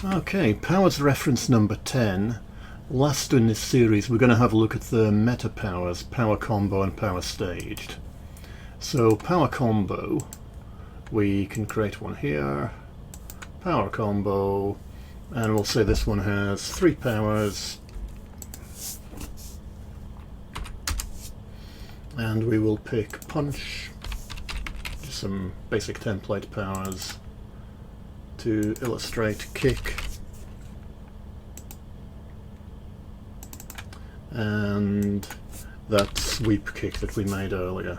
Okay, powers reference number 10. Last in this series we're going to have a look at the meta powers, PowerCombo and PowerStaged. So PowerCombo, we can create one here, PowerCombo, and we'll say this one has 3 powers, and we will pick Punch, just some basic template powers, to illustrate Kick, and that Sweep Kick that we made earlier.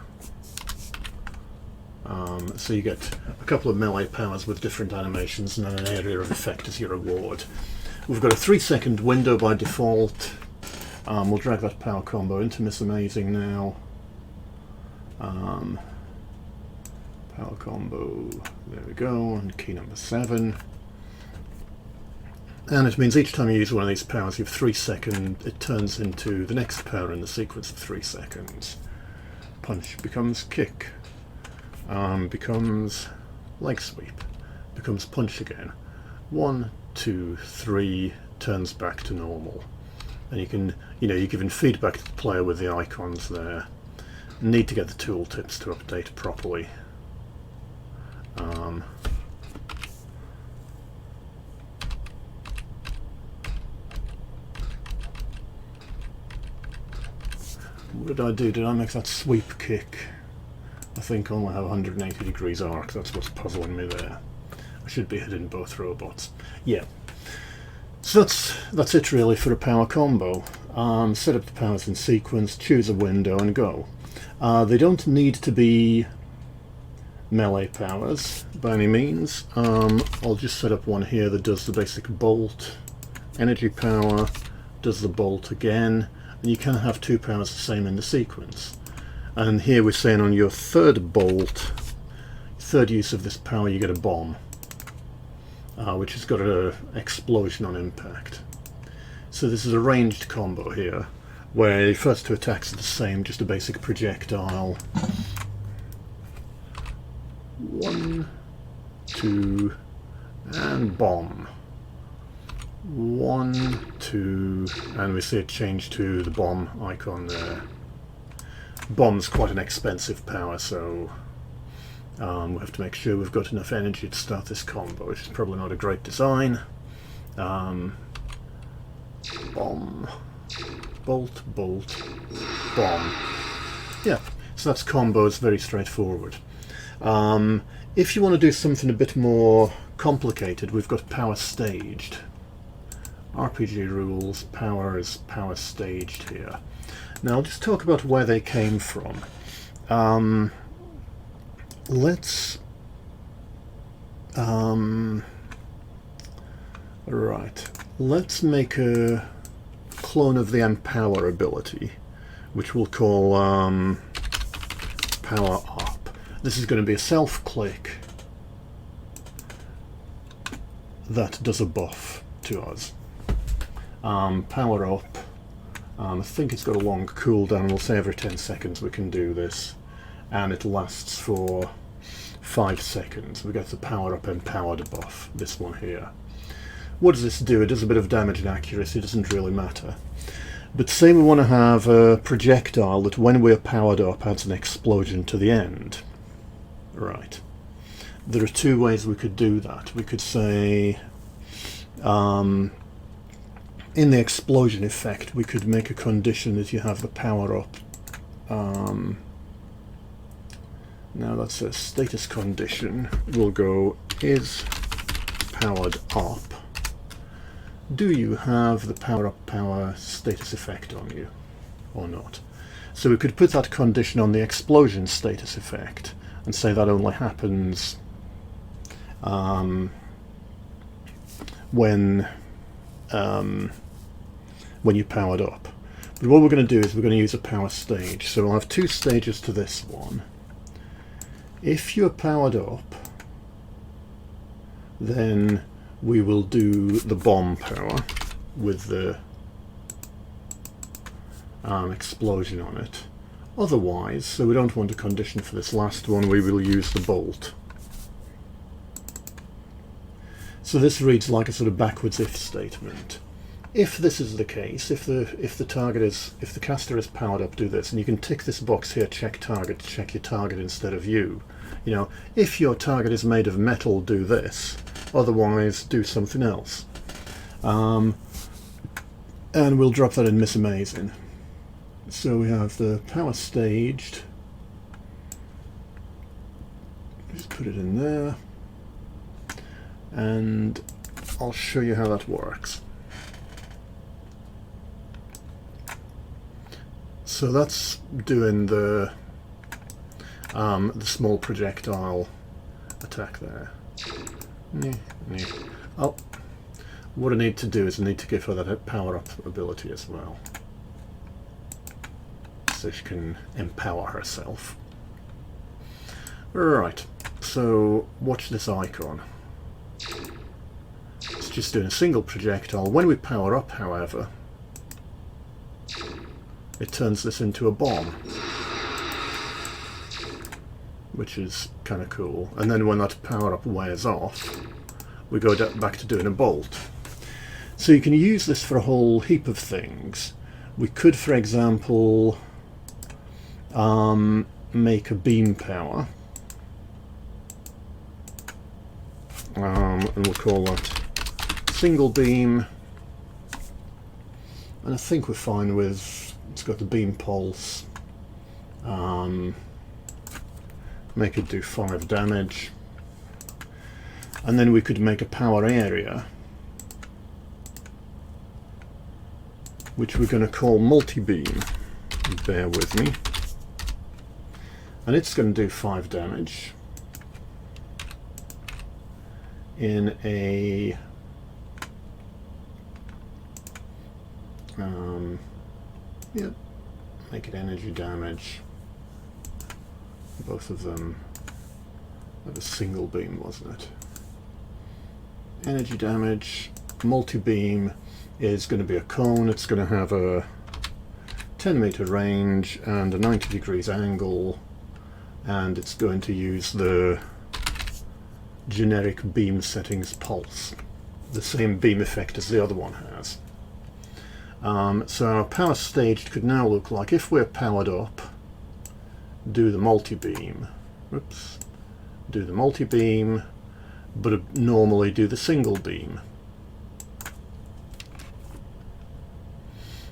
So you get a couple of melee powers with different animations and then an area of effect as your reward. We've got a 3-second window by default. We'll drag that PowerCombo into Miss Amazing now. PowerCombo, there we go, and key number 7. And it means each time you use one of these powers you have 3 seconds, it turns into the next power in the sequence of 3 seconds. Punch becomes Kick, becomes Leg Sweep, becomes Punch again. 1, 2, 3, turns back to normal. And you can, you're giving feedback to the player with the icons there. Need to get the tooltips to update properly. What did I do? Did I make that Sweep Kick? I think only have 180 degrees arc. That's what's puzzling me there. I should be hitting both robots. Yeah. So that's it really for a PowerCombo. Set up the powers in sequence, choose a window and go. They don't need to be melee powers by any means. I'll just set up one here that does the basic bolt, energy power, does the bolt again, and you can have 2 powers the same in the sequence. And here we're saying on your third bolt, third use of this power, you get a bomb, which has got an explosion on impact. So this is a ranged combo here, where the first 2 attacks are the same, just a basic projectile. 1, 2, and bomb. 1, 2, and we see it change to the bomb icon there. Bomb's quite an expensive power, so we have to make sure we've got enough energy to start this combo, which is probably not a great design. Bomb, bolt, bolt, bomb. Yeah, so that's combos, very straightforward. If you want to do something a bit more complicated, we've got PowerStaged. RPGRules, Power is PowerStaged here. Now I'll just talk about where they came from. Let's make a clone of the Empower ability, which we'll call Power Up. This is going to be a self-click that does a buff to us. Power Up, I think it's got a long cooldown. We'll say every 10 seconds we can do this, and it lasts for 5 seconds. We get the Power Up Empowered buff, this one here. What does this do? It does a bit of damage and accuracy, it doesn't really matter. But say we want to have a projectile that when we're powered up adds an explosion to the end. Right. There are 2 ways we could do that. We could say in the explosion effect we could make a condition that you have the power up. Now that's a status condition. We'll go is powered up. Do you have the power up power status effect on you or not? So we could put that condition on the explosion status effect and say that only happens when you're powered up. But what we're going to do is we're going to use a power stage. So we'll have 2 stages to this one. If you're powered up, then we will do the bomb power with the explosion on it. Otherwise, so we don't want a condition for this last one, we will use the bolt. So this reads like a sort of backwards if statement. If this is the case, if the caster is powered up, do this, and you can tick this box here, check target, check your target instead of you. You know, if your target is made of metal, do this. Otherwise, do something else. And we'll drop that in Miss Amazing. So we have the PowerStaged. Just put it in there. And I'll show you how that works. So that's doing the small projectile attack there. Oh, what I need to do is I need to give her that power-up ability as well, so she can empower herself. Right, so watch this icon. It's just doing a single projectile. When we power up, however, it turns this into a bomb, which is kind of cool. And then when that power up wears off, we go back to doing a bolt. So you can use this for a whole heap of things. We could, for example, make a beam power, and we'll call that single beam. And I think we're fine with, it's got the beam pulse. Make it do 5 damage. And then we could make a power area, which we're going to call multi-beam. Bear with me. And it's going to do 5 damage in a yep, make it energy damage. Both of them have a single beam, wasn't it? Energy damage. Multi-beam is going to be a cone. It's going to have a 10-meter range and a 90 degrees angle, and it's going to use the generic beam settings pulse, the same beam effect as the other one has. So our PowerStaged could now look like, if we're powered up, do the multi-beam, oops, do the multi-beam, but normally do the single beam.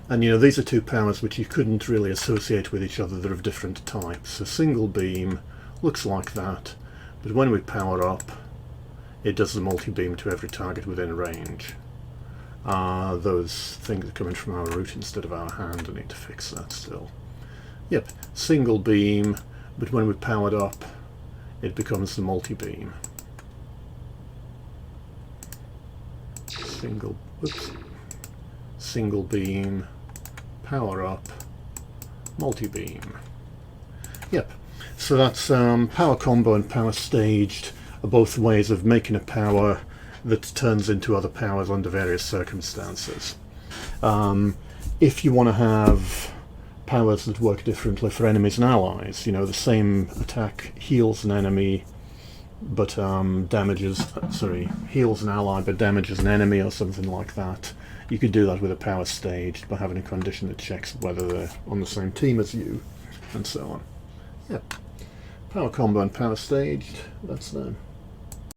And you know, these are two powers which you couldn't really associate with each other. They're of different types. So single beam looks like that, but when we power up, it does the multi-beam to every target within range. Those things are coming from our root instead of our hand. I need to fix that still. Yep, single beam, but when we're powered up, it becomes the multi-beam. Single beam, power up, multi-beam. Yep, so that's PowerCombo and PowerStaged are both ways of making a power that turns into other powers under various circumstances. If you want to have powers that work differently for enemies and allies, you know, the same attack heals an enemy but heals an ally but damages an enemy or something like that, you could do that with a PowerStaged by having a condition that checks whether they're on the same team as you, and so on. Yep. PowerCombo and PowerStaged, that's them.